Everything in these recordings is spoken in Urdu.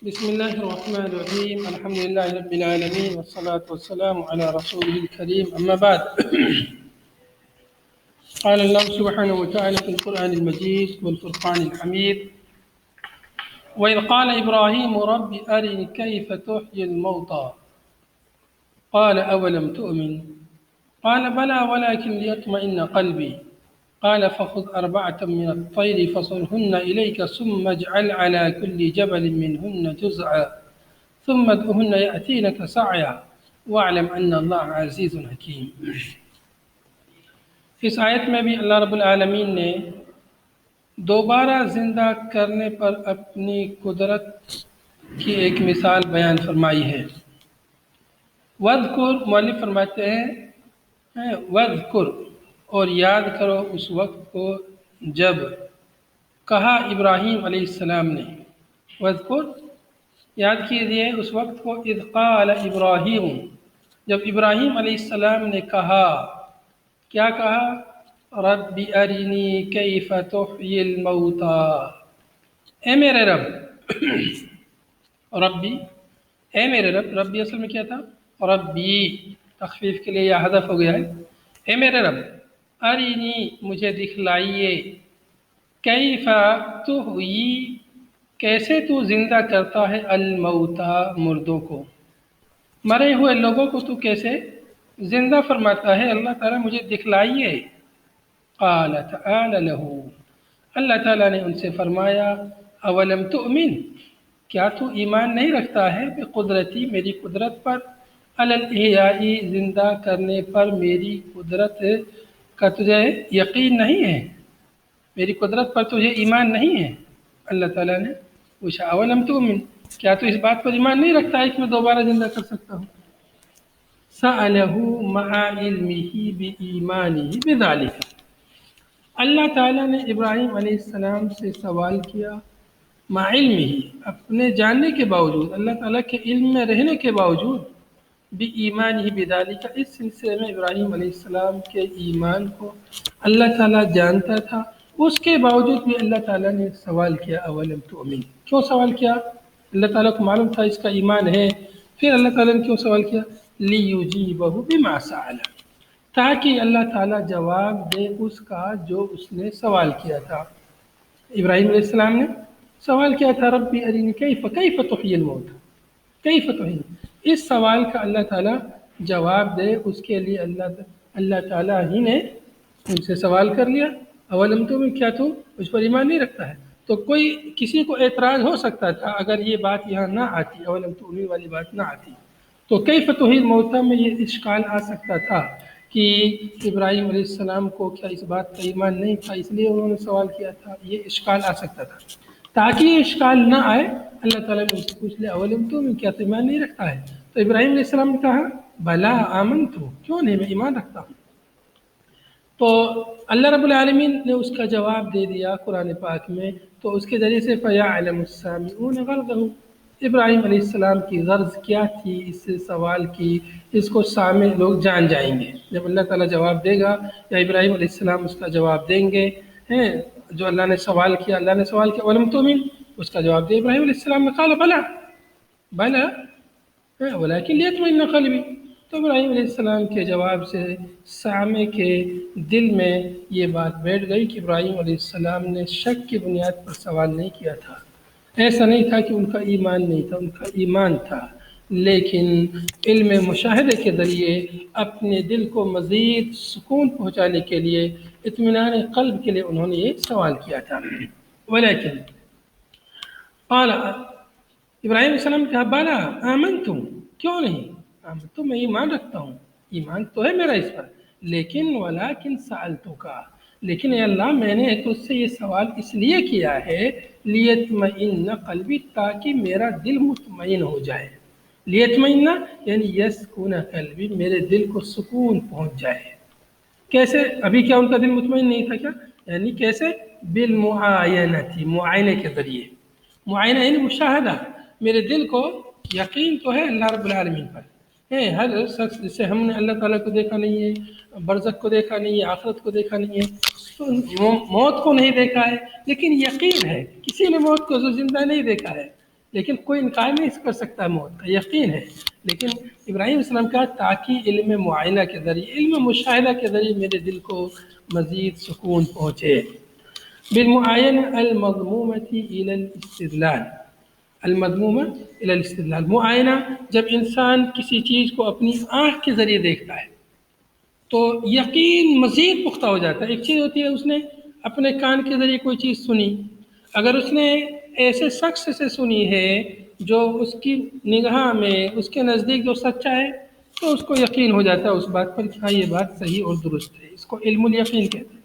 بسم الله الرحمن الرحيم الحمد لله رب العالمين والصلاة والسلام على رسوله الكريم أما بعد قال الله سبحانه وتعالى في القرآن المجيد والفرقان الحميد وإذ قال إبراهيم رب أرني كيف تحيي الموتى قال أولم تؤمن قال بلى ولكن ليطمئن قلبي قال فخذ أربعة من الطير فصرهن إليك ثم اجعل على كل جبل منهن جزعا ثم ادعهن يأتينك سعيا واعلم أن الله عزيز حكيم۔ اس آیت میں بھی اللہ رب العالمین نے دوبارہ زندہ کرنے پر اپنی قدرت کی ایک مثال بیان فرمائی ہے۔ وَاذْكُرْ مؤلف فرماتے ہیں وَاذْكُرْ اور یاد کرو اس وقت کو جب کہا ابراہیم علیہ السلام نے، وَاذْكُرْ یاد کیجئے اس وقت کو اذ قال ابراہیم جب ابراہیم علیہ السلام نے کہا، کیا کہا؟ رب ارنی کیف تحیی الموتى، اے میرے رب ربی، اے میرے رب، ربی اصل میں کیا تھا؟ ربی، تخفیف کے لیے یہ حذف ہو گیا ہے، اے میرے رب ارنی مجھے دکھلائیے، کیف تحیی کیسے تو زندہ کرتا ہے، الموتى مردوں کو، مرے ہوئے لوگوں کو تو کیسے زندہ فرماتا ہے، اللہ تعالیٰ مجھے دکھلائیے۔ قال تعالی له اللہ تعالیٰ نے ان سے فرمایا، اولم تؤمن کیا تو ایمان نہیں رکھتا ہے، بقدرتی میری قدرت پر، علی الاحیاء زندہ کرنے پر میری قدرت کا تجھے یقین نہیں ہے، میری قدرت پر تجھے ایمان نہیں ہے۔ اللہ تعالیٰ نے پوچھا اولم تؤمن کیا تو اس بات پر ایمان نہیں رکھتا ہے کہ میں دوبارہ زندہ کر سکتا ہوں؟ سألہ مع علمہ بإیمانہ بذالک اللہ تعالیٰ نے ابراہیم علیہ السلام سے سوال کیا، مع علمہ اپنے جاننے کے باوجود، اللہ تعالیٰ کے علم میں رہنے کے باوجود، بإیمانہ بذالک اس سلسلے میں ابراہیم علیہ السلام کے ایمان کو اللہ تعالیٰ جانتا تھا، اس کے باوجود بھی اللہ تعالیٰ نے سوال کیا اولم تؤمن، کیوں سوال کیا؟ اللہ تعالیٰ کو معلوم تھا اس کا ایمان ہے، پھر اللہ تعالیٰ نے کیوں سوال کیا؟ لیجیبہ بما سأل تاکہ اللہ تعالیٰ جواب دے اس کا جو اس نے سوال کیا تھا۔ ابراہیم علیہ السلام نے سوال کیا تھا ربی ارینی کیف تحیی الموت، کیف تحیی، اس سوال کا اللہ تعالیٰ جواب دے اس کے لیے اللہ تعالیٰ ہی نے ان سے سوال کر لیا، اولم تؤمن کیا تو اس پر ایمان نہیں رکھتا ہے؟ تو کوئی کسی کو اعتراض ہو سکتا تھا اگر یہ بات یہاں نہ آتی، اولم تؤمن والی بات نہ آتی، تو کیف تحیی الموتى میں یہ اشکال آ سکتا تھا کہ ابراہیم علیہ السلام کو کیا اس بات کا ایمان نہیں تھا اس لیے انہوں نے سوال کیا تھا، یہ اشکال آ سکتا تھا۔ تاکہ یہ اشکال نہ آئے اللہ تعالیٰ نے اس سے پوچھ لیا اولم تؤمن کیا تو ایمان نہیں رکھتا ہے؟ تو ابراہیم علیہ السلام نے کہا بلا آمنت، کیوں نہیں، میں ایمان رکھتا ہوں۔ تو اللہ رب العالمین نے اس کا جواب دے دیا قرآن پاک میں، تو اس کے ذریعے سے فَيَعْلَمُ السَّامِعُونَ غَرْضَهُ ابراہیم علیہ السلام کی غرض کیا تھی اس سوال کی، اس کو سامع لوگ جان جائیں گے جب اللہ تعالیٰ جواب دے گا، یا ابراہیم علیہ السلام اس کا جواب دیں گے، جو اللہ نے سوال کیا، اللہ نے سوال کیا اولم تؤمن، اس کا جواب دے ابراہیم علیہ السلام نے قال بلا ولیکن لیطمئن قلبی، تو ابراہیم علیہ السلام کے جواب سے سامع کے دل میں یہ بات بیٹھ گئی کہ ابراہیم علیہ السلام نے شک کی بنیاد پر سوال نہیں کیا تھا، ایسا نہیں تھا کہ ان کا ایمان نہیں تھا، ان کا ایمان تھا، لیکن علم مشاہدے کے ذریعے اپنے دل کو مزید سکون پہنچانے کے لیے، اطمینان قلب کے لیے انہوں نے یہ سوال کیا تھا۔ ولیکن قال ابراہیم علیہ السلام نے کہا بالا آمنتم کیوں نہیں، آمنتم میں ایمان رکھتا ہوں، ایمان تو ہے میرا اس پر، لیکن ولیکن سألتک لیکن اے اللہ میں نے تجھ سے یہ سوال اس لیے کیا ہے لیطمئن قلبی تاکہ میرا دل مطمئن ہو جائے، لیطمئن یعنی یسکون قلبی میرے دل کو سکون پہنچ جائے۔ کیسے؟ ابھی کیا ان کا دل مطمئن نہیں تھا کیا؟ یعنی کیسے؟ بالمعاینتی، معائنے کے ذریعے، معائنہ یعنی مشاہدہ، میرے دل کو یقین تو ہے اللہ رب العالمین پر، ہر شخص جسے ہم نے اللہ تعالیٰ کو دیکھا نہیں ہے، برزخ کو دیکھا نہیں ہے، آخرت کو دیکھا نہیں ہے، موت کو نہیں دیکھا ہے، لیکن یقین ہے، کسی نے موت کو زندہ نہیں دیکھا ہے، لیکن کوئی انکار نہیں کر سکتا موت کا، یقین ہے، لیکن ابراہیم علیہ السلام کا تاکہ علم معائنہ کے ذریعے، علم مشاہدہ کے ذریعے میرے دل کو مزید سکون پہنچے۔ بالمعاینہ المضمومۃ الی الاستدلال، المضمومہ الی الاستدلال، معائنہ جب انسان کسی چیز کو اپنی آنکھ کے ذریعے دیکھتا ہے تو یقین مزید پختہ ہو جاتا ہے۔ ایک چیز ہوتی ہے اس نے اپنے کان کے ذریعے کوئی چیز سنی، اگر اس نے ایسے شخص سے سنی ہے جو اس کی نگاہ میں، اس کے نزدیک جو سچا ہے، تو اس کو یقین ہو جاتا ہے اس بات پر کہ ہاں یہ بات صحیح اور درست ہے، اس کو علم الیقین کہتے ہیں۔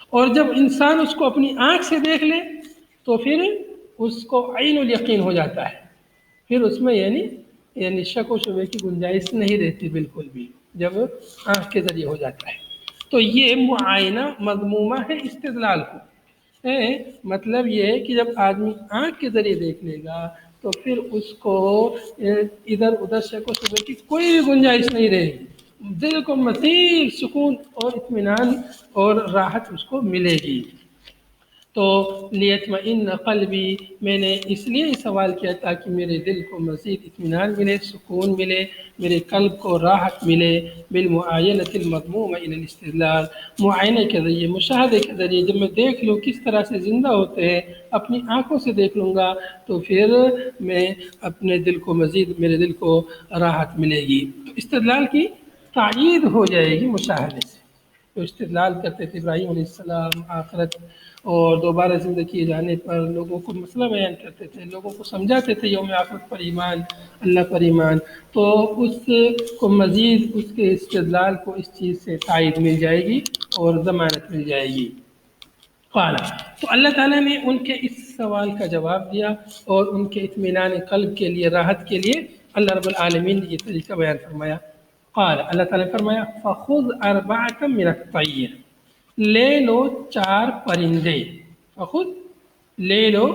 اور جب انسان اس کو اپنی آنکھ سے دیکھ لے تو پھر اس کو عین الیقین ہو جاتا ہے، پھر اس میں یعنی شک و شبے کی گنجائش نہیں رہتی بالکل بھی، جب آنکھ کے ذریعے ہو جاتا ہے۔ تو یہ معائنہ مضمومہ ہے استدلال کو، مطلب یہ ہے کہ جب آدمی آنکھ کے ذریعے دیکھ لے گا تو پھر اس کو ادھر ادھر شک و شبے کی کوئی بھی گنجائش نہیں رہے گی، دل کو مزید سکون اور اطمینان اور راحت اس کو ملے گی۔ تو لیطمئن قلبی، میں نے اس لیے سوال کیا تاکہ میرے دل کو مزید اطمینان ملے، سکون ملے، میرے قلب کو راحت ملے۔ بالمعاینۃ المضمومہ الی الاستدلال، معائنے کے ذریعے، مشاہدے کے ذریعے جب میں دیکھ لوں کس طرح سے زندہ ہوتے ہیں، اپنی آنکھوں سے دیکھ لوں گا تو پھر میں اپنے دل کو مزید، میرے دل کو راحت ملے گی۔ تو استدلال کی تائید ہو جائے گی مشاہدے سے۔ تو استدلال کرتے تھے ابراہیم علیہ السلام، آخرت اور دوبارہ زندہ کیے جانے پر لوگوں کو مسئلہ بیان کرتے تھے، لوگوں کو سمجھاتے تھے یوم آخرت پر ایمان، اللہ پر ایمان، تو اس کو مزید اس کے استدلال کو اس چیز سے تائید مل جائے گی اور ضمانت مل جائے گی۔ قال، تو اللہ تعالیٰ نے ان کے اس سوال کا جواب دیا اور ان کے اطمینان قلب کے لیے، راحت کے لیے اللہ رب العالمین نے یہ طریقہ بیان فرمایا۔ قال، اللہ تعالیٰ نے فرمایا فخذ اربعۃ من الطیر، لے لو 4 پرندے، فخذ لے لو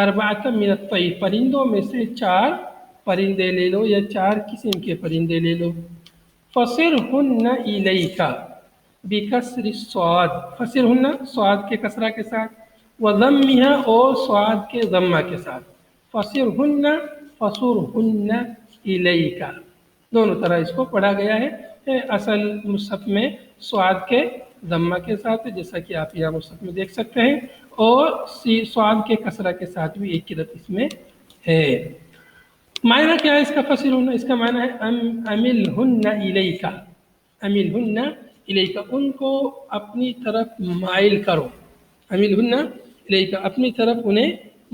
اربعۃ من الطیر، پرندوں میں سے 4 پرندے لے لو یا 4 قسم کے پرندے لے لو۔ فصرہن الیک بکسر الصاد، فصرہن صاد کے کسرہ کے ساتھ، وضمھا اور صاد کے ضمہ کے ساتھ، فصرہن فصرہن الیک، دونوں طرح اس کو پڑھا گیا ہے۔ اصل مصحف میں صاد کے ضمہ کے ساتھ ہے جیسا کہ آپ یہاں مصحف میں دیکھ سکتے ہیں، اور صاد کے کسرہ کے ساتھ بھی ایک قرأت اس میں ہے۔ معنی کیا ہے اس کا فصرہن؟ اس کا معنی ہے املہن الیک، املہن الیک، ان کو اپنی طرف مائل کرو، املہن الیک، اپنی طرف انہیں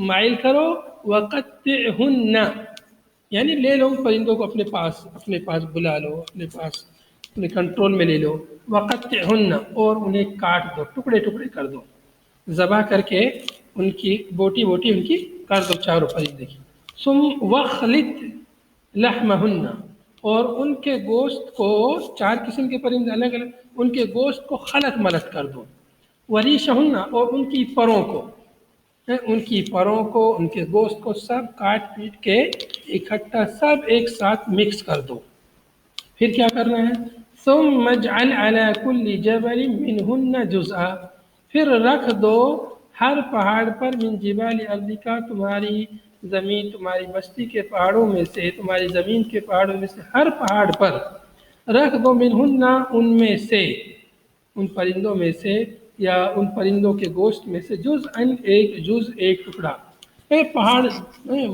مائل کرو، وقطعہن، یعنی لے لو پرندوں کو اپنے پاس بلا لو، اپنے پاس اپنے کنٹرول میں لے لو، وقطعہن، اور انہیں کاٹ دو، ٹکڑے ٹکڑے کر دو، ذبح کر کے ان کی بوٹی بوٹی ان کی کر دو، چاروں پرندے کی۔ ثم وخلط لحمہن، اور ان کے گوشت کو، 4 قسم کے پرندے الگ الگ، ان کے گوشت کو خلط ملط کر دو، وریشہن، اور ان کی پروں کو، ان کی پروں کو، ان کے گوشت کو سب کاٹ پیٹ کے اکٹھا سب ایک ساتھ مکس کر دو۔ پھر کیا کرنا ہے؟ ثم اجعل علی کل جبل منہن جزءا، پھر رکھ دو ہر پہاڑ پر، من جبال ارضک، تمہاری زمین، تمہاری بستی کے پہاڑوں میں سے، تمہاری زمین کے پہاڑوں میں سے ہر پہاڑ پر رکھ دو، منہن، ان میں سے، ان پرندوں میں سے یا ان پرندوں کے گوشت میں سے، جزءاً، ایک جز، ایک ٹکڑا۔ پہاڑ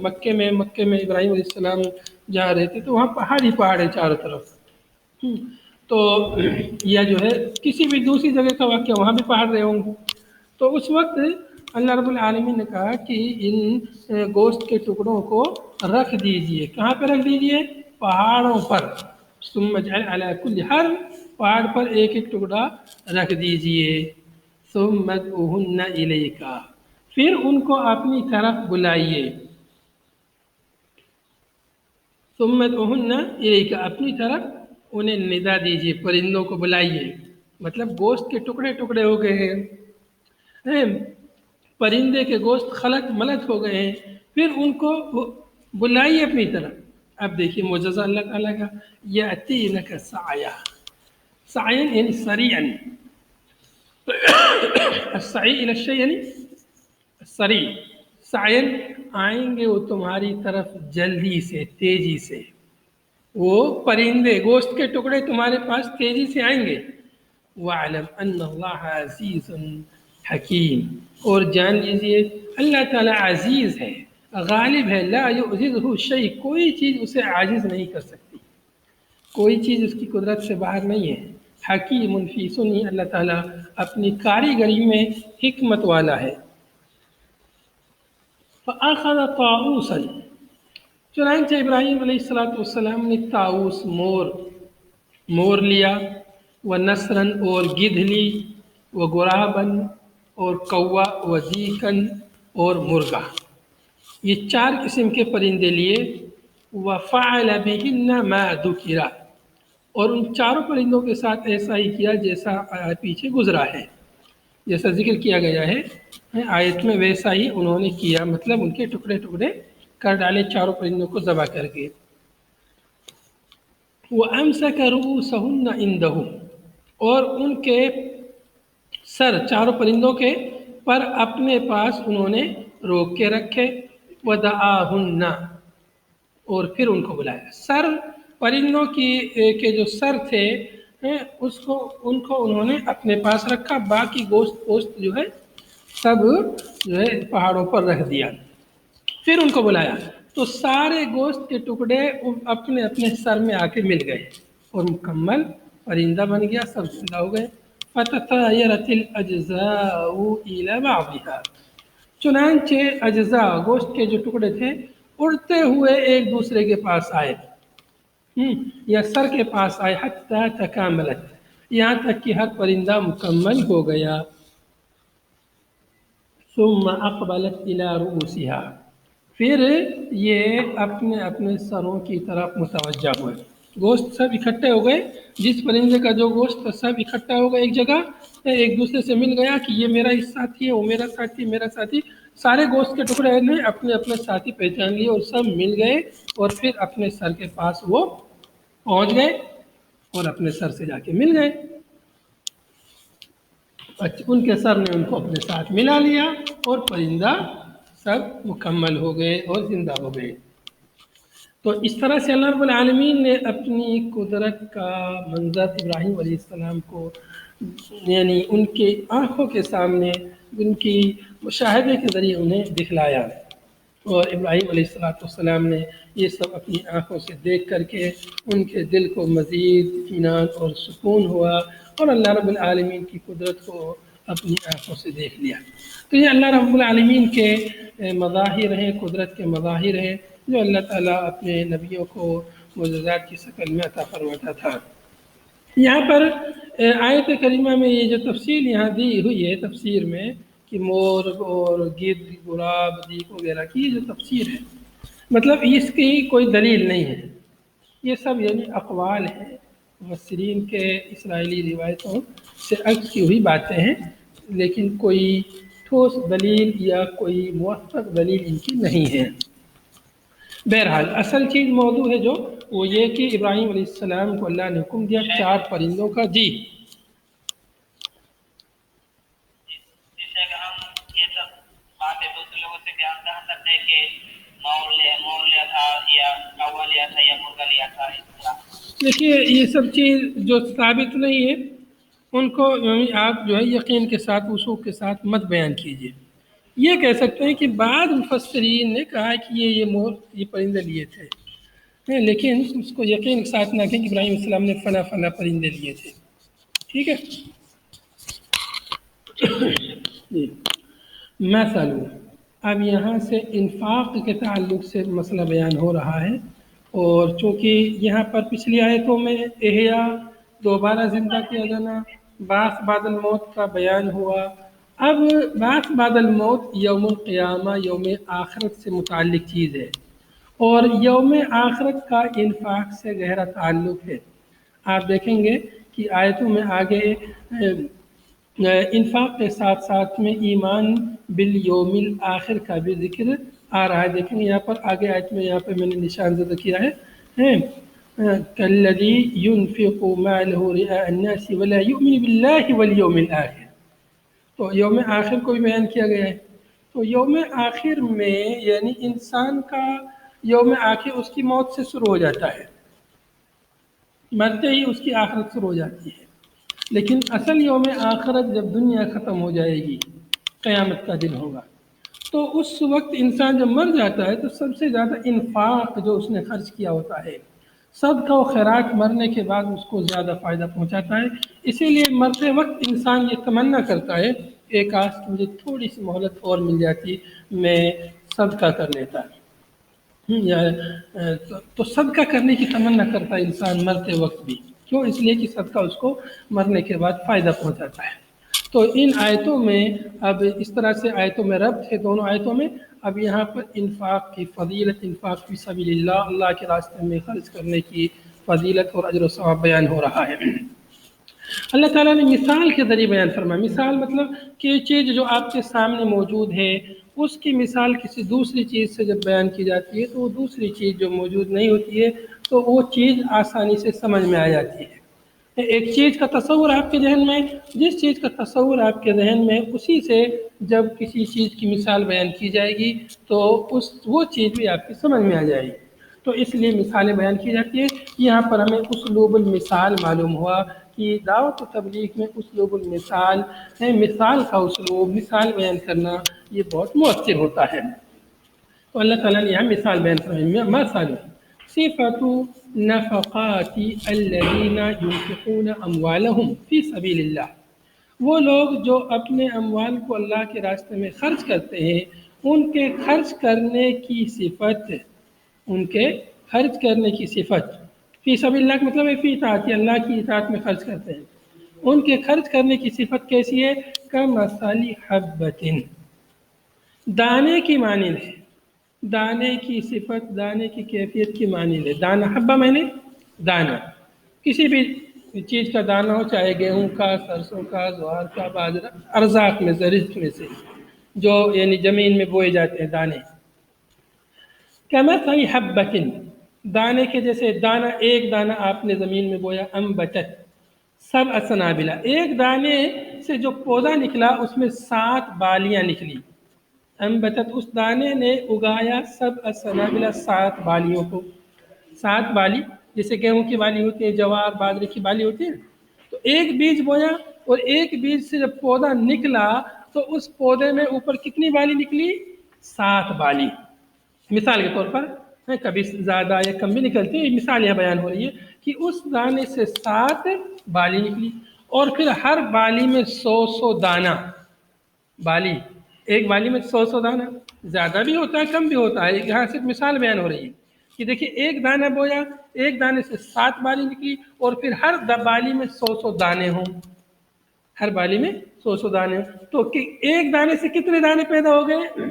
مکے میں ابراہیم علیہ السلام جہاں رہتے تو وہاں پہاڑ ہی پہاڑ ہے چاروں طرف، تو یا جو ہے کسی بھی دوسری جگہ کا واقعہ وہاں بھی پہاڑ رہے ہوں گے، تو اس وقت اللہ رب العالمین نے کہا کہ ان گوشت کے ٹکڑوں کو رکھ دیجئے، کہاں پہ رکھ دیجئے؟ پہاڑوں پر۔ ثم اجعل علی کل، ہر پہاڑ پر ایک ایک ٹکڑا رکھ دیجئے۔ ثم ادعوہن الیک، پھر ان کو اپنی طرف بلائیے۔ ثم ادعوہن الیک، اپنی طرف انہیں ندا دیجئے، پرندوں کو بلائیے، مطلب گوشت کے ٹکڑے ٹکڑے ہو گئے ہیں، پرندے کے گوشت خلط ملط ہو گئے ہیں، پھر ان کو بلائیے اپنی طرف۔ اب دیکھیے معجزہ اللہ تعالیٰ کا، یأتینک سعیا، سعیا یعنی سریعا، السعی الی الشیء یعنی سریع، سائن آئیں گے وہ تمہاری طرف جلدی سے، تیزی سے، وہ پرندے گوشت کے ٹکڑے تمہارے پاس تیزی سے آئیں گے۔ وَاعْلَمْ أَنَّ اللَّهَ عَزِيزٌ حَكِيمٌ، اور جان لیجئے اللہ تعالیٰ عزیز ہے، غالب ہے، لا يعجزه شیء، کوئی چیز اسے عاجز نہیں کر سکتی، کوئی چیز اس کی قدرت سے باہر نہیں ہے۔ حکیم فی سنی، اللہ تعالیٰ اپنی کاریگری میں حکمت والا ہے۔ فَأَخَذَ طَاؤُوسًا، چنانچہ ابراہیم علیہ السلام نے طاؤس مور لیا، و نسرن اور گدھ لی، و غرابن اور کوا، و دیکن اور مرغا، یہ 4 قسم کے پرندے لیے۔ وفعل بهن ما ذکر، اور ان چاروں پرندوں کے ساتھ ایسا ہی کیا جیسا پیچھے گزرا ہے، جیسا ذکر کیا گیا ہے آیت میں، ویسا ہی انہوں نے کیا، مطلب ان کے ٹکڑے ٹکڑے کر ڈالے چاروں پرندوں کو ذبح کر کے۔ وَأَمْسَكَ رُؤُوسَهُنَّ عِنْدَهُ، اور ان کے سر چاروں پرندوں کے پر اپنے پاس انہوں نے روک کے رکھے۔ وَدَعَاهُنَّ، اور پھر ان کو بلایا۔ سر پرندوں کے جو سر تھے ان کو انہوں نے اپنے پاس رکھا، باقی گوشت جو ہے سب جو ہے پہاڑوں پر رکھ دیا، پھر ان کو بلایا تو سارے گوشت کے ٹکڑے اپنے اپنے سر میں آ کے مل گئے اور مکمل پرندہ بن گیا، سب زندہ ہو گئے۔ فَتَطَايَرَتِ الْأَجْزَاءُ إِلَى بَعْضِهَا، چنانچہ اجزاء گوشت کے جو ٹکڑے تھے اڑتے ہوئے ایک دوسرے کے پاس آئے، یا سر کے پاس آئے، حَتَّى تَكَامَلَتْ، یہاں تک کہ ہر پرندہ مکمل ہو گیا۔ ثُمَّ أَقْبَلَتْ إِلَى رُؤُوسِهَا، پھر یہ اپنے اپنے سروں کی طرف متوجہ ہوئے، گوشت سب اکٹھے ہو گئے، جس پرندے کا جو گوشت تھا سب اکٹھا ہو گیا ایک جگہ، ایک دوسرے سے مل گیا کہ یہ میرا اس ساتھی ہے، وہ میرا ساتھی، میرا ساتھی، سارے گوشت کے ٹکڑے نے اپنے اپنے ساتھی پہچان لیے اور سب مل گئے، اور پھر اپنے سر کے پاس وہ پہنچ گئے اور اپنے سر سے جا کے مل گئے، ان کے سر نے ان کو اپنے ساتھ ملا لیا اور پرندہ سب مکمل ہو گئے اور زندہ ہو گئے۔ تو اس طرح سے اللہ رب العالمین نے اپنی قدرت کا منظر ابراہیم علیہ السلام کو، یعنی ان کے آنکھوں کے سامنے، ان کی مشاہدے کے ذریعے انہیں دکھلایا، اور ابراہیم علیہ السلام نے یہ سب اپنی آنکھوں سے دیکھ کر کے ان کے دل کو مزید اطمینان اور سکون ہوا، اور اللہ رب العالمین کی قدرت کو اپنی آنکھوں سے دیکھ لیا۔ تو یہ اللہ رب العالمین کے مظاہر ہیں، قدرت کے مظاہر ہیں، جو اللہ تعالیٰ اپنے نبیوں کو معجزات کی شکل میں عطا فرماتا تھا۔ یہاں پر آیت کریمہ میں یہ جو تفصیل یہاں دی ہوئی ہے تفسیر میں کہ مور اور گدھ، غراب، دیک وغیرہ کی جو تفسیر ہے، مطلب اس کی کوئی دلیل نہیں ہے، یہ سب یعنی اقوال ہیں مفسرین کے، اسرائیلی روایتوں سے اخذ کی ہوئی باتیں ہیں، لیکن کوئی ٹھوس دلیل یا کوئی موثق دلیل ان کی نہیں ہے۔ بہرحال اصل چیز موضوع ہے جو وہ یہ کہ ابراہیم علیہ السلام کو اللہ نے حکم دیا 4 پرندوں کا۔ جی جس سے کہ ہم یہ سب باتیں دوسرے لوگوں سے بیان کر سکتے ہیں کہ مور لیا تھا یا کوا لیا تھا یا مرغا لیا تھا، اس طرح۔ دیکھیے یہ سب چیز جو ثابت نہیں ہے ان کو آپ جو ہے یقین کے ساتھ، وثوق کے ساتھ مت بیان کیجیے۔ یہ کہہ سکتے ہیں کہ بعض مفسرین نے کہا کہ یہ مور، یہ پرندے لیے تھے، لیکن اس کو یقین کے ساتھ نہ کہیں کہ ابراہیم علیہ السلام نے فلاں پرندے لیے تھے۔ ٹھیک ہے جی۔ مثل، اب یہاں سے انفاق کے تعلق سے مسئلہ بیان ہو رہا ہے، اور چونکہ یہاں پر پچھلی آیتوں میں احیاء، دوبارہ زندہ کیا جانا، بعث بعد الموت کا بیان ہوا، اب بعث بعد الموت یوم القیامہ، یوم آخرت سے متعلق چیز ہے، اور یوم آخرت کا انفاق سے گہرا تعلق ہے۔ آپ دیکھیں گے کہ آیتوں میں آگے انفاق کے ساتھ ساتھ میں ایمان بالیوم الآخر کا بھی ذکر آ رہا ہے۔ دیکھیں گے یہاں پر آگے آیت میں، یہاں پہ میں نے نشان زدہ کیا ہے کالذی ينفق ماله رئاء الناس ولا يؤمن بالله واليوم الآخر، تو یوم آخر کو بھی بیان کیا گیا ہے۔ تو یوم آخر میں یعنی انسان کا یوم آخر اس کی موت سے شروع ہو جاتا ہے، مرتے ہی اس کی آخرت شروع ہو جاتی ہے۔ لیکن اصل یوم آخرت جب دنیا ختم ہو جائے گی، قیامت کا دن ہوگا، تو اس وقت انسان جب مر جاتا ہے تو سب سے زیادہ انفاق جو اس نے خرچ کیا ہوتا ہے، صدقہ و خیرات مرنے کے بعد اس کو زیادہ فائدہ پہنچاتا ہے۔ اسی لیے مرتے وقت انسان یہ تمنا کرتا ہے کہ کاش مجھے تھوڑی سی مہلت اور مل جاتی، میں صدقہ کر لیتا۔ یا تو صدقہ کرنے کی تمنا کرتا ہے انسان مرتے وقت بھی، کیوں؟ اس لیے کہ صدقہ اس کو مرنے کے بعد فائدہ پہنچاتا ہے۔ تو ان آیتوں میں اب اس طرح سے آیتوں میں ربط ہے دونوں آیتوں میں۔ اب یہاں پر انفاق کی فضیلت، انفاق فی سبیل اللہ، اللہ کے راستے میں خرچ کرنے کی فضیلت اور اجر و ثواب بیان ہو رہا ہے۔ اللہ تعالیٰ نے مثال کے ذریعے بیان فرمایا۔ مثال مطلب کہ چیز جو آپ کے سامنے موجود ہے اس کی مثال کسی دوسری چیز سے جب بیان کی جاتی ہے تو وہ دوسری چیز جو موجود نہیں ہوتی ہے تو وہ چیز آسانی سے سمجھ میں آ جاتی ہے۔ ایک چیز کا تصور آپ کے ذہن میں، جس چیز کا تصور آپ کے ذہن میں، اسی سے جب کسی چیز کی مثال بیان کی جائے گی تو وہ چیز بھی آپ کی سمجھ میں آ جائے گی۔ تو اس لیے مثالیں بیان کی جاتی ہیں۔ یہاں پر ہمیں اسلوب المثال معلوم ہوا کہ دعوت و تبلیغ میں اسلوب المثال ہے، مثال کا اسلوب، مثال بیان کرنا یہ بہت مؤثر ہوتا ہے۔ تو اللہ تعالیٰ نے یہاں مثال بیان فرمائی، مثال صفت نفقات الذین ينفقون اموالهم فی سبیل اللہ، وہ لوگ جو اپنے اموال کو اللہ کے راستے میں خرچ کرتے ہیں، ان کے خرچ کرنے کی صفت، ان کے خرچ کرنے کی صفت، فی سبیل اللہ کا مطلب ہے فی اطاعت، اللہ کی اطاعت میں خرچ کرتے ہیں، ان کے خرچ کرنے کی صفت کیسی ہے؟ کمثل حبۃ، دانے کی مانند ہے۔ دانے کی صفت، دانے کی کیفیت کی مانند ہے۔ دانہ، حبہ میں نے دانہ، کسی بھی چیز کا دانہ ہو، چاہے گیہوں کا، سرسوں کا، جوار کا، باجرہ، ارزاق میں سے، رزق میں سے جو یعنی زمین میں بوئے جاتے ہیں دانے۔ کمثل حبۃ، دانے کے جیسے، دانہ ایک دانہ آپ نے زمین میں بویا، انبتت سبع سنابل، ایک دانے سے جو پودا نکلا اس میں 7 بالیاں نکلی۔ انبتت، اس دانے نے اگایا، سبع سنابل، 7 بالیوں کو۔ 7 بالی جیسے گیہوں کی بالی ہوتی ہے، جوار باجرے کی بالی ہوتی ہے، تو ایک بیج بویا اور ایک بیج سے جب پودا نکلا تو اس پودے میں اوپر کتنی بالی نکلی؟ 7 بالی۔ مثال کے طور پر کبھی زیادہ یا کم بھی نکلتی ہے، مثال یہاں بیان ہو رہی ہے کہ اس دانے سے 7 بالی نکلی، اور پھر ہر بالی میں 100 دانہ، بالی ایک بالی میں 100 دانہ، زیادہ بھی ہوتا ہے کم بھی ہوتا ہے، یہاں صرف مثال بیان ہو رہی ہے کہ دیکھیے ایک دانہ بویا، ایک دانے سے 7 بالی نکلی، اور پھر ہر بالی میں 100 دانے ہوں، ہر بالی میں 100 دانے ہوں، تو ایک دانے سے کتنے دانے پیدا ہو گئے؟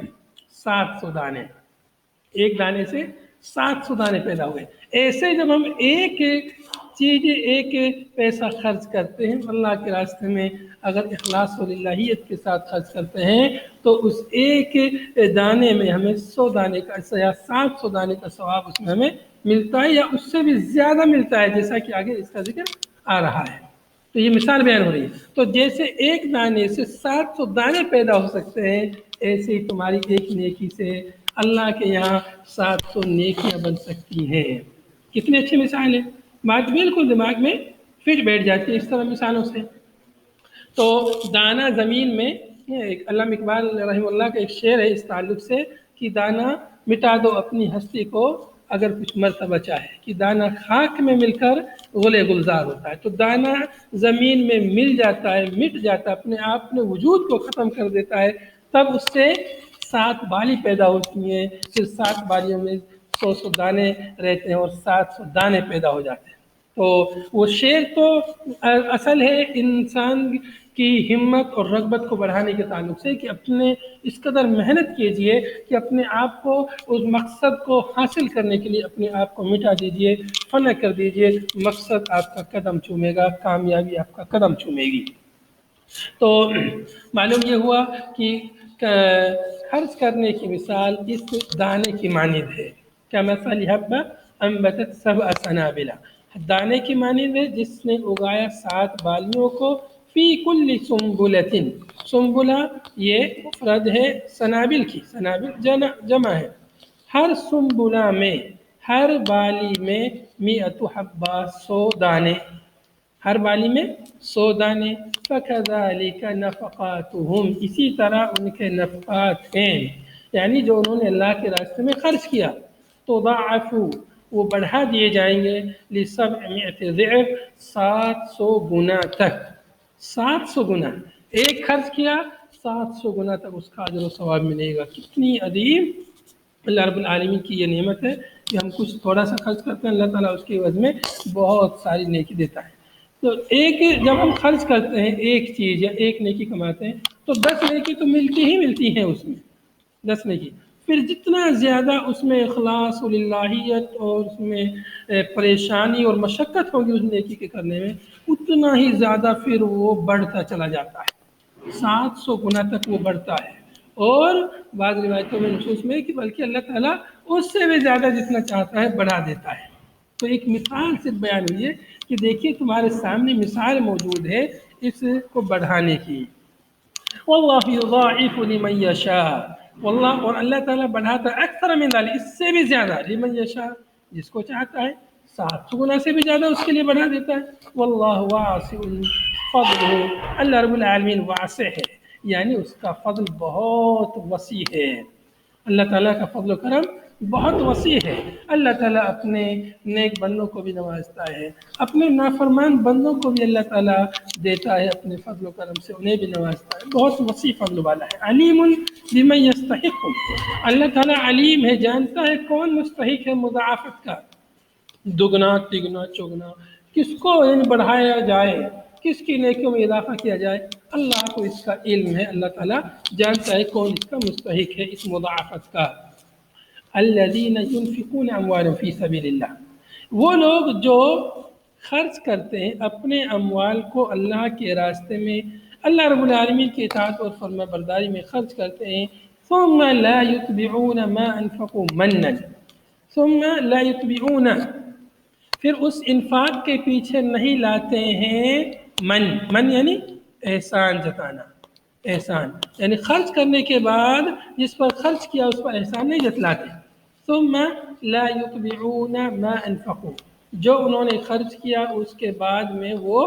700 دانے، ایک دانے سے 700 دانے پیدا ہوئے۔ ایسے جب ہم ایک چیز، ایک پیسہ خرچ کرتے ہیں اللہ کے راستے میں، اگر اخلاص و للہیت کے ساتھ خرچ کرتے ہیں تو اس ایک دانے میں ہمیں 100 دانے کا یا 700 دانے کا ثواب اس میں ہمیں ملتا ہے، یا اس سے بھی زیادہ ملتا ہے، جیسا کہ آگے اس کا ذکر آ رہا ہے۔ تو یہ مثال بیان ہو رہی ہے۔ تو جیسے ایک دانے سے 700 دانے پیدا ہو سکتے ہیں، ایسے ہی تمہاری ایک نیکی سے اللہ کے یہاں 700 نیکیاں بن سکتی ہیں۔ کتنی اچھی مثال ہے، بات بالکل دماغ میں فٹ بیٹھ جاتی ہے اس طرح مثالوں سے۔ تو دانہ زمین میں، ایک علامہ اقبال رحمہ اللہ کا ایک شعر ہے اس تعلق سے کہ دانہ مٹا دو اپنی ہستی کو اگر کچھ مرتبہ چاہے، کہ دانہ خاک میں مل کر غل گلزار ہوتا ہے۔ تو دانہ زمین میں مل جاتا ہے، مٹ جاتا ہے، اپنے آپ میں وجود کو ختم کر دیتا ہے، تب اس سے 7 بالی پیدا ہوتی ہیں، پھر 7 بالیوں میں 100 دانے رہتے ہیں اور 700 دانے پیدا ہو جاتے ہیں۔ تو وہ شعر تو اصل ہے انسان کی ہمت اور رغبت کو بڑھانے کے تعلق سے کہ اپنے اس قدر محنت کیجئے کہ اپنے آپ کو اس مقصد کو حاصل کرنے کے لیے اپنے آپ کو مٹا دیجئے، فنا کر دیجئے، مقصد آپ کا قدم چومے گا، کامیابی آپ کا قدم چومے گی۔ تو معلوم یہ ہوا کہ خرچ کرنے کی مثال اس دانے کی مانند ہے، کمثل حبۃ انبتت سبع سنابل، دانے کی مانند ہے جس نے اگایا 7 بالیوں کو، فی کل سنبلۃ، سنبلہ یہ مفرد ہے سنابل کی، سنابل جمع ہے، ہر سنبلہ میں، ہر بالی میں، مئۃ حبہ 100 دانے، ہر بالی میں 100 دانے، فَكَذَلِكَ نَفَقَاتُهُمْ، اسی طرح ان کے نفقات ہیں، یعنی جو انہوں نے اللہ کے راستے میں خرچ کیا، تضاعف وہ بڑھا دیے جائیں گے، ل700 ضعف 700 گنا تک، 700 گنا، ایک خرچ کیا 700 گنا تک اس کا اجر و ثواب ملے گا۔ کتنی عظیم اللہ رب العالمین کی یہ نعمت ہے کہ ہم کچھ تھوڑا سا خرچ کرتے ہیں، اللہ تعالیٰ اس کے عوض میں بہت ساری نیکی دیتا ہے۔ تو ایک جب ہم خرچ کرتے ہیں ایک چیز یا ایک نیکی کماتے ہیں تو 10 نیکی تو ملتی ہی ملتی ہیں اس میں، 10 نیکی، پھر جتنا زیادہ اس میں اخلاص و للہیت اور اس میں پریشانی اور مشقت ہوگی اس نیکی کے کرنے میں، اتنا ہی زیادہ پھر وہ بڑھتا چلا جاتا ہے، 700 گنا تک وہ بڑھتا ہے، اور بعض روایتوں میں نصوص میں کہ بلکہ اللہ تعالیٰ اس سے بھی زیادہ جتنا چاہتا ہے بڑھا دیتا ہے۔ تو ایک مثال سے بیان ہوئی ہے کہ دیکھیے تمہارے سامنے مثال موجود ہے اس کو بڑھانے کی۔ واللہ یضاعف لمن یشاء، واللہ، اور اللہ تعالیٰ بڑھاتا ہے اکثر من ذلک، اس سے بھی زیادہ، لمن یشاء، جس کو چاہتا ہے، 700 گنا سے بھی زیادہ اس کے لیے بڑھا دیتا ہے۔ واللہ واسع فضلہ، اللہ رب العالمین واسع ہے، یعنی اس کا فضل بہت وسیع ہے، اللہ تعالیٰ کا فضل و کرم بہت وسیع ہے۔ اللہ تعالیٰ اپنے نیک بندوں کو بھی نوازتا ہے، اپنے نافرمان بندوں کو بھی اللہ تعالیٰ دیتا ہے اپنے فضل و کرم سے، انہیں بھی نوازتا ہے، بہت وسیع فضل والا ہے۔ علیم بمن یستحق، اللہ تعالیٰ علیم ہے، جانتا ہے کون مستحق ہے مضاعفت کا، دگنا تگنا چگنا، کس کو یعنی بڑھایا جائے، کس کی نیکیوں میں اضافہ کیا جائے، اللہ کو اس کا علم ہے، اللہ تعالیٰ جانتا ہے کون اس کا مستحق ہے اس مضاعفت کا۔ الذین ينفقون اموالهم فی سبیل اللہ، وہ لوگ جو خرچ کرتے ہیں اپنے اموال کو اللہ کے راستے میں، اللہ رب العالمین کی اطاعت اور فرما برداری میں خرچ کرتے ہیں، ثم لا يتبعون ما انفقوا منا، ثم لا يتبعون، پھر اس انفاق کے پیچھے نہیں لاتے ہیں، من یعنی احسان جتانا، احسان یعنی خرچ کرنے کے بعد جس پر خرچ کیا اس پر احسان نہیں جتلاتے، ثم لا يتبعون ما انفقوا، جو انہوں نے خرچ کیا اس کے بعد میں وہ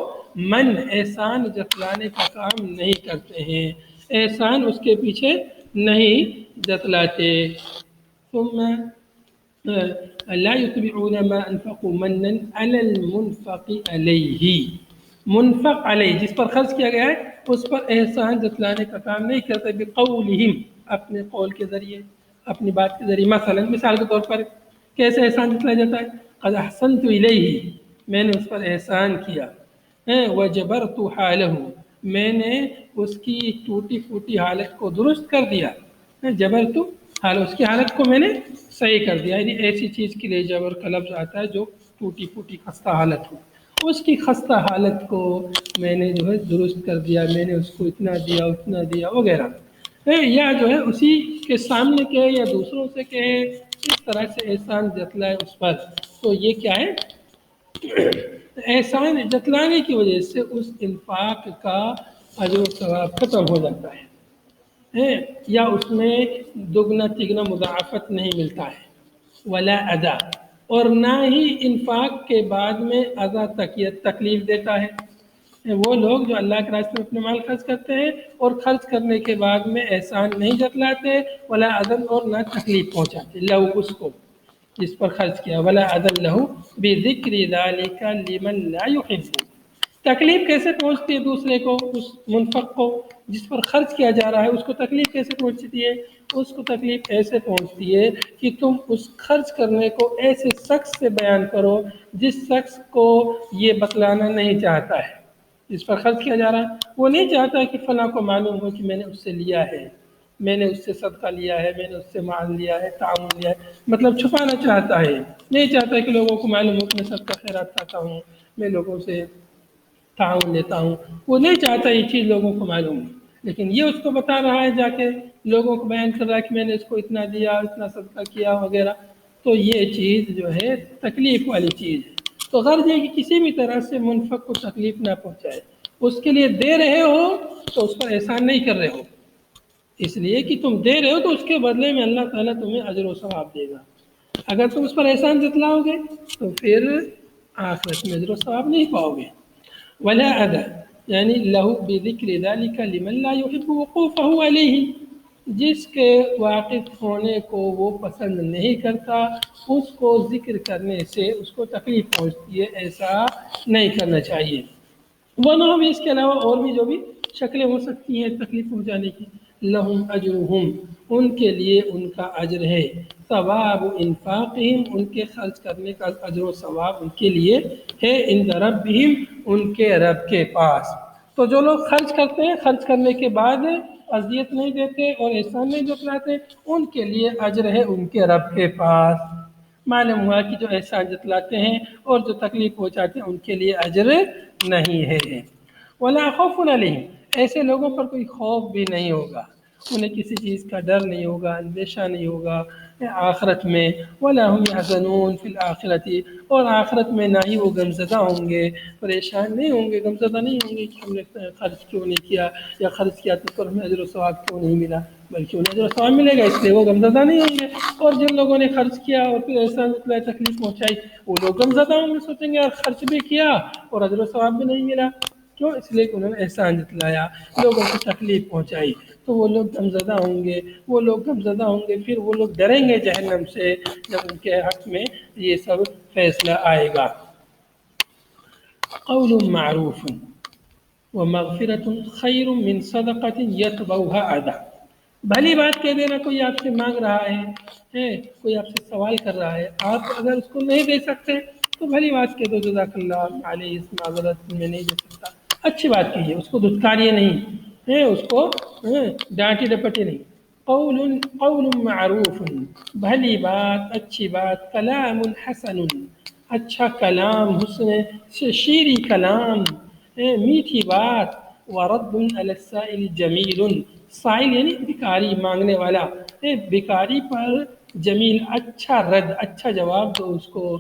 احسان جتلانے کا کام نہیں کرتے ہیں، احسان اس کے پیچھے نہیں جتلاتے، ثم لا يتبعون ما انفقوا منا على المنفق علیہ، منفق علیہ جس پر خرچ کیا گیا ہے اس پر احسان جتلانے کا کام نہیں کرتے، بقولہم اپنے قول کے ذریعے، اپنی بات کے ذریعے، مثلا مثال کے طور پر کیسے احسان جتلایا جاتا ہے، قد احسنت الیہ، میں نے اس پر احسان کیا، وجبرت حالہ، میں نے اس کی ٹوٹی پھوٹی حالت کو درست کر دیا، جبرت حال، اس کی حالت کو میں نے صحیح کر دیا، یعنی ایسی چیز کے لیے جبر کا لفظ آتا ہے جو ٹوٹی پھوٹی خستہ حالت ہو، اس کی خستہ حالت کو میں نے جو ہے درست کر دیا، میں نے اس کو اتنا دیا اتنا دیا وغیرہ، یا جو ہے اسی کے سامنے کہے یا دوسروں سے کہے، اس طرح سے احسان جتلائے اس پر، تو یہ کیا ہے، احسان جتلانے کی وجہ سے اس انفاق کا اجر و ثواب ختم ہو جاتا ہے، یا اس میں دگنا تگنا مضاعفت نہیں ملتا ہے، ولا ادا، اور نہ ہی انفاق کے بعد میں ادا تکلیف دیتا ہے، وہ لوگ جو اللہ کے راستے میں اپنے مال خرچ کرتے ہیں اور خرچ کرنے کے بعد میں احسان نہیں جتلاتے، ولا عدل، اور نہ تکلیف پہنچاتے لہو اس کو جس پر خرچ کیا، ولا عدل لہو بذکر ذالک لمن لا يحب، تکلیف کیسے پہنچتی ہے دوسرے کو، اس منفق کو جس پر خرچ کیا جا رہا ہے، اس کو تکلیف کیسے پہنچتی ہے، اس کو تکلیف ایسے پہنچتی ہے کہ تم اس خرچ کرنے کو ایسے شخص سے بیان کرو جس شخص کو یہ بتلانا نہیں چاہتا ہے، جس پر خرچ کیا جا رہا ہے وہ نہیں چاہتا کہ فلاں کو معلوم ہو کہ میں نے اس سے لیا ہے، میں نے اس سے صدقہ لیا ہے، میں نے اس سے مال لیا ہے، تعاون لیا ہے، مطلب چھپانا چاہتا ہے، نہیں چاہتا کہ لوگوں کو معلوم ہو کہ میں صدقہ خیرات کرتا ہوں، میں لوگوں سے تعاون لیتا ہوں، وہ نہیں چاہتا یہ چیز لوگوں کو معلوم ہے، لیکن یہ اس کو بتا رہا ہے جا کے لوگوں کو بیان کر رہا ہے کہ میں نے اس کو اتنا دیا، اتنا صدقہ کیا وغیرہ، تو یہ چیز جو ہے تکلیف والی چیز ہے، تو غرض یہ کہ کسی بھی طرح سے منفق کو تکلیف نہ پہنچائے، اس کے لیے دے رہے ہو تو اس پر احسان نہیں کر رہے ہو، اس لیے کہ تم دے رہے ہو تو اس کے بدلے میں اللہ تعالیٰ تمہیں اجر و ثواب دے گا۔ اگر تم اس پر احسان جتلاؤ گے تو پھر آخرت میں اجر و ثواب نہیں پاؤ گے۔ ولا ادا یعنی لہو بذکر ذلک لمن لا يحب وقوفه علیہ، جس کے واقف ہونے کو وہ پسند نہیں کرتا اس کو ذکر کرنے سے اس کو تکلیف پہنچتی ہے، ایسا نہیں کرنا چاہیے۔ ورنہ بھی اس کے علاوہ اور بھی جو بھی شکلیں ہو سکتی ہیں تکلیف پہنچانے کی، لہم اجرہم، ان کے لیے ان کا اجر ہے، ثواب انفاقہم، ان کے خرچ کرنے کا اجر و ثواب ان کے لیے ہے، عند ربہم، ان کے رب کے پاس۔ تو جو لوگ خرچ کرتے ہیں، خرچ کرنے کے بعد اذیت نہیں دیتے اور احسان نہیں جتلاتے، ان کے لیے اجر ہے ان کے رب کے پاس۔ معلوم ہوا کہ جو احسان جتلاتے ہیں اور جو تکلیف پہنچاتے ہیں ان کے لیے اجر نہیں ہے۔ ولا خوف علیہم، ایسے لوگوں پر کوئی خوف بھی نہیں ہوگا، انہیں کسی چیز کا ڈر نہیں ہوگا، اندیشہ نہیں ہوگا آخرت میں۔ ولا هم يحزنون فی الآخرۃ، اور آخرت میں نہ ہی وہ غمزدہ ہوں گے، پریشان نہیں ہوں گے، غمزدہ نہیں ہوں گے کہ ہم نے خرچ کیوں نہیں کیا، یا خرچ کیا تو پر ہمیں اجر و ثواب کیوں نہیں ملا، بلکہ انہیں اجر و ثواب ملے گا، اس لیے وہ غمزدہ نہیں ہوں گے۔ اور جن لوگوں نے خرچ کیا اور پھر ایسا مطلب تکلیف پہنچائی، وہ لوگ غمزدہ ہوں گے، سوچیں گے یار خرچ بھی کیا اور اجر و ثواب بھی نہیں ملا، کیوں؟ اس لیے کہ انہوں نے احسان جتلایا، لوگوں کو تکلیف پہنچائی، تو وہ لوگ غمزدہ ہوں گے، وہ لوگ غمزدہ ہوں گے، پھر وہ لوگ ڈریں گے جہنم سے جب ان کے حق میں یہ سب فیصلہ آئے گا۔ قول معروف ومغفرۃ خیر من صدقۃ یتبعها اذی، بھلی بات کہہ دینا، کوئی آپ سے مانگ رہا ہے، کوئی آپ سے سوال کر رہا ہے، آپ اگر اس کو نہیں دے سکتے تو بھلی بات کہہ دو، جزاک اللہ علیہ، اس معذرت میں نہیں دے سکتا، اچھی بات کہیے، اس کو دھتکاریے نہیں، اس کو ڈانٹی ڈپٹی نہیں۔ قول معروف، بھلی بات، اچھی بات، کلام حسن، اچھا کلام، حسن شیریں کلام، میٹھی بات، ورد علی السائل جمیل، سائل یعنی بھکاری، مانگنے والا، بھکاری پر جمیل، اچھا رد، اچھا جواب دو اس کو،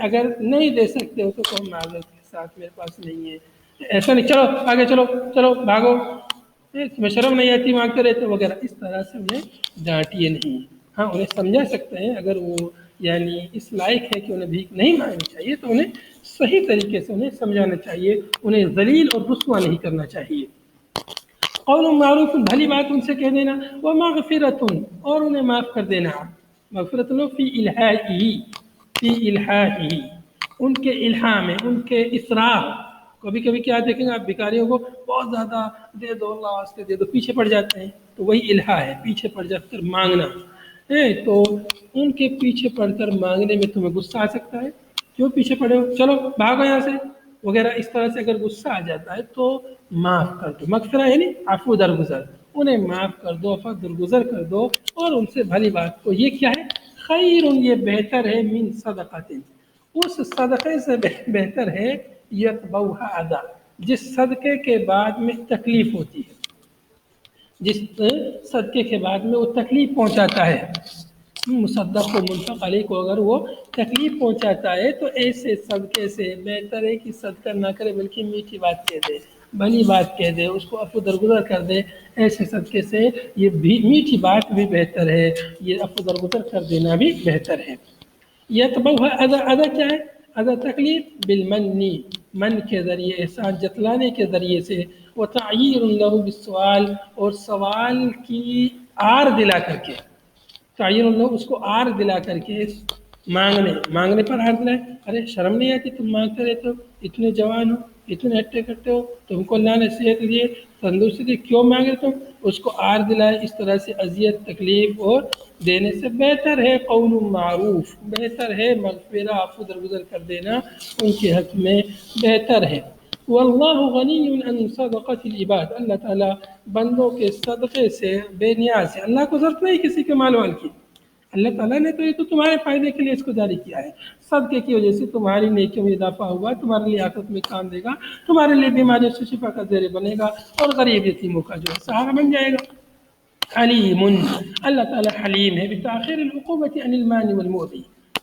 اگر نہیں دے سکتے ہو تو تم معذرت کے ساتھ، میرے پاس نہیں ہے، ایسا نہیں چلو آگے چلو، چلو بھاگو، تمہیں شرم نہیں آتی مانگتے رہتے وغیرہ، اس طرح سے انہیں ڈانٹیے نہیں۔ ہاں انہیں سمجھا سکتے ہیں، اگر وہ یعنی اس لائق ہے کہ انہیں بھیک نہیں مانگنی چاہیے تو انہیں صحیح طریقے سے انہیں سمجھانا چاہیے، انہیں ذلیل اور رسوا نہیں کرنا چاہیے۔ قول معروف، بھلی بات ان سے کہہ دینا، ومغفرۃ، اور انہیں معاف کر دینا، مغفرۃ فی الحاحہ، فی الحاحہ، ان کے الحاح میں، ان کے اسراف۔ کبھی کبھی کیا دیکھیں گے آپ بھکاریوں کو بہت زیادہ دے دو، اللہ واسطے دے دو، پیچھے پڑ جاتے ہیں، تو وہی الحاح ہے، پیچھے پڑ جا کر مانگنا ہے۔ تو ان کے پیچھے پڑ کر مانگنے میں تمہیں غصہ آ سکتا ہے، کیوں پیچھے پڑے ہو، چلو بھاگو یہاں سے وغیرہ، اس طرح سے اگر غصہ آ جاتا ہے تو معاف کر دو، مغفرہ یعنی عفو درگزر، انہیں معاف کر دو، عفو درگزر کر دو، اور ان سے بھلی بات کو، یہ کیا ہے، خیر، یہ بہتر ہے، من صدقۃ، اس صدقے سے بہتر ہے، یتبعها اذی، جس صدقے کے بعد میں تکلیف ہوتی ہے، جس صدقے کے بعد میں وہ تکلیف پہنچاتا ہے، مصدق و منفق علیہ کو اگر وہ تکلیف پہنچاتا ہے تو ایسے صدقے سے بہتر ہے کہ صدقہ نہ کرے، بلکہ میٹھی بات کہہ دے، بھلی بات کہہ دے، اس کو عفو درگزر کر دے، ایسے صدقے سے یہ بھی میٹھی بات بھی بہتر ہے، یہ عفو درگزر کر دینا بھی بہتر ہے۔ یتبعها اذی، اذی کیا ہے، اذی تکلیف، بالمنی، من کے ذریعے، احسان جتلانے کے ذریعے سے، وتعییر له بالسؤال، اور سوال کی آر دلا کر کے، تعین لوگ اس کو آر دلا کر کے، مانگنے پر آر دلائے، ارے شرم نہیں آتی تم مانگتے رہتے ہو، اتنے جوان ہو، اتنے ہٹے کٹے ہو، تم کو اللہ نے صحت دیے، تندرستی دی، کیوں مانگ رہے تم، اس کو آر دلائے، اس طرح سے اذیت، تکلیف اور دینے سے بہتر ہے قول معروف، بہتر ہے مغفرہ، عفو درگزر کر دینا ان کے حق میں بہتر ہے۔ واللہ غنی عن صدقۃ العباد، اللہ تعالیٰ بندوں کے صدقے سے بے نیاز ہے، اللہ کو ضرورت نہیں کسی کے مال وال کی، اللہ تعالیٰ نے تو یہ تو تمہارے فائدے کے لیے اس کو جاری کیا ہے، صدقے کی وجہ سے تمہاری نیکیوں میں اضافہ ہوا، تمہارے لیے آخرت میں کام دے گا، تمہارے لیے بیماریوں سے شفا کا ذریعہ بنے گا، اور غریب یتیموں کا جو ہے سہارا بن جائے گا۔ حلیم، اللہ تعالیٰ حلیم ہے، بتاخیر العقوبۃ عن المانی والمؤذی،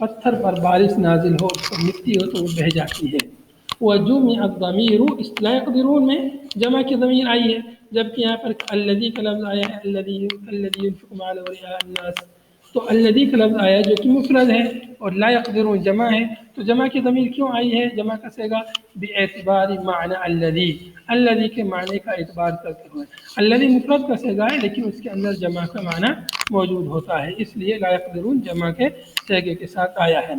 پتھر پر بارش نازل ہو تو مٹی ہو تو وہ بہہ جاتی ہے۔ وجمع الضمیر اس لا يقدرون میں جمع کی ضمیر آئی ہے، جبکہ یہاں پر الذی کا لفظ آیا ہے، الذی ينفق ماله رئاء الناس، تو الذی کا لفظ آیا جو کہ مفرد ہے اور لا يقدرون جمع ہے، تو جمع کی ضمیر کیوں آئی ہے؟ جمع کا صیغہ باعتبار معنی الذی، الذی کے معنی کا اعتبار کرتے ہوئے۔ الذی مفرد کا صیغہ ہے لیکن اس کے اندر جمع کا معنی موجود ہوتا ہے، اس لیے لا يقدرون جمع کے صیغے کے ساتھ آیا ہے۔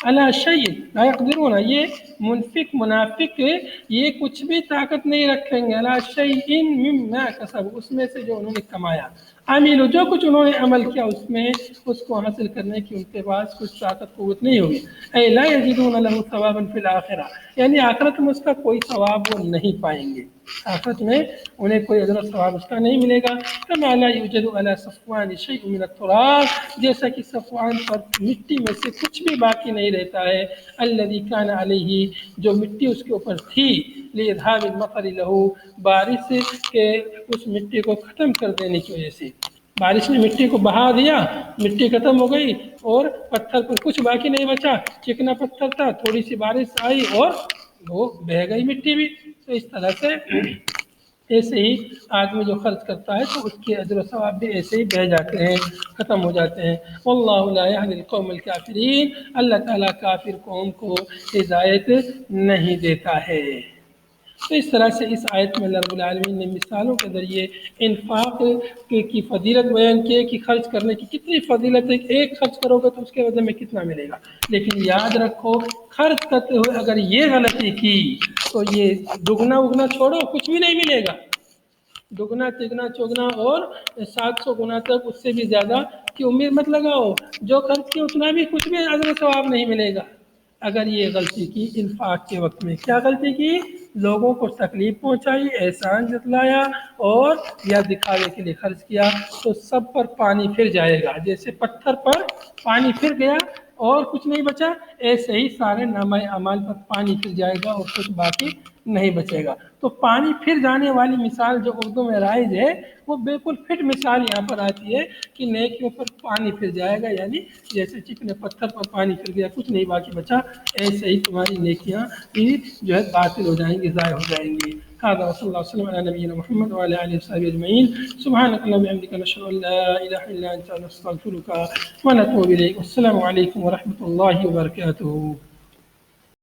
علی شیء لا يقدرون، یہ منفق منافق یہ کچھ بھی طاقت نہیں رکھیں گے، علی شیء مما کسبوا، اس میں سے جو انہوں نے کمایا، عملوا جو کچھ انہوں نے عمل کیا اس میں اس کو حاصل کرنے کی ان کے پاس کچھ طاقت قوت نہیں ہوگی۔ اے لا یجدون له ثوابا فی الاخرہ، یعنی آخرت میں اس کا کوئی ثواب وہ نہیں پائیں گے، آخرت میں انہیں کوئی اجر و ثواب اس کا نہیں ملے گا۔ کما لا یوجد علی صفوان شیء من التراب، جیسا کہ صفوان پر مٹی میں سے کچھ بھی باقی نہیں رہتا ہے، الذی کان علیہ جو مٹی اس کے اوپر تھی، لإذهاب المطر له بارش کے اس مٹی کو ختم کر دینے کی وجہ سے، بارش نے مٹی کو بہا دیا، مٹی ختم ہو گئی اور پتھر پر کچھ باقی نہیں بچا، چکنا پتھر تھا، تھوڑی سی بارش آئی اور وہ بہہ گئی مٹی بھی۔ تو اس طرح سے ایسے ہی آدمی جو خرچ کرتا ہے تو اس کے اجر و ثواب بھی ایسے ہی بہہ جاتے ہیں، ختم ہو جاتے ہیں۔ واللہ لا یہدی القوم الکافرین، اللہ تعالیٰ کافر قوم کو ہدایت نہیں دیتا ہے۔ تو اس طرح سے اس آیت میں اللہ رب العالمین نے مثالوں کے ذریعے انفاق کی فضیلت بیان کی ہے کہ خرچ کرنے کی کتنی فضیلت ہے، ایک خرچ کرو گے تو اس کے بدلے میں کتنا ملے گا، لیکن یاد رکھو خرچ کرتے ہوئے اگر یہ غلطی کی تو یہ دگنا اگنا چھوڑو کچھ بھی نہیں ملے گا، دگنا تگنا چگنا اور 700 گنا تک اس سے بھی زیادہ کی امید مت لگاؤ، جو خرچ کیا اتنا بھی کچھ بھی اجر و ثواب نہیں ملے گا۔ اگر یہ غلطی کی انفاق کے وقت میں، کیا غلطی کی؟ لوگوں کو تکلیف پہنچائی، احسان جتلایا اور یا دکھاوے کے لیے خرچ کیا، تو سب پر پانی پھر جائے گا، جیسے پتھر پر پانی پھر گیا اور کچھ نہیں بچا، ایسے ہی سارے نامہ اعمال پر پانی پھر جائے گا اور کچھ باقی نہیں بچے گا۔ تو پانی پھر جانے والی مثال جو اردو میں رائج ہے وہ بالکل فٹ مثال یہاں پر آتی ہے کہ نیکیوں پر پانی پھر جائے گا، یعنی جیسے چکنے پتھر پر پانی پھر گیا کچھ نہیں باقی بچا، ایسے ہی تمہاری نیکیاں بھی جو ہے باطل ہو جائیں گی، ضائع ہو جائیں گی۔ هذا وصلی اللہ وسلم علی نبینا محمد وعلی آلہ وصحبہ اجمعین، سبحانک اللہم وبحمدک، نشہد ان لا الہ الا انت، نستغفرک ونتوب الیک۔ السلام علیکم ورحمۃ اللہ وبرکاتہ۔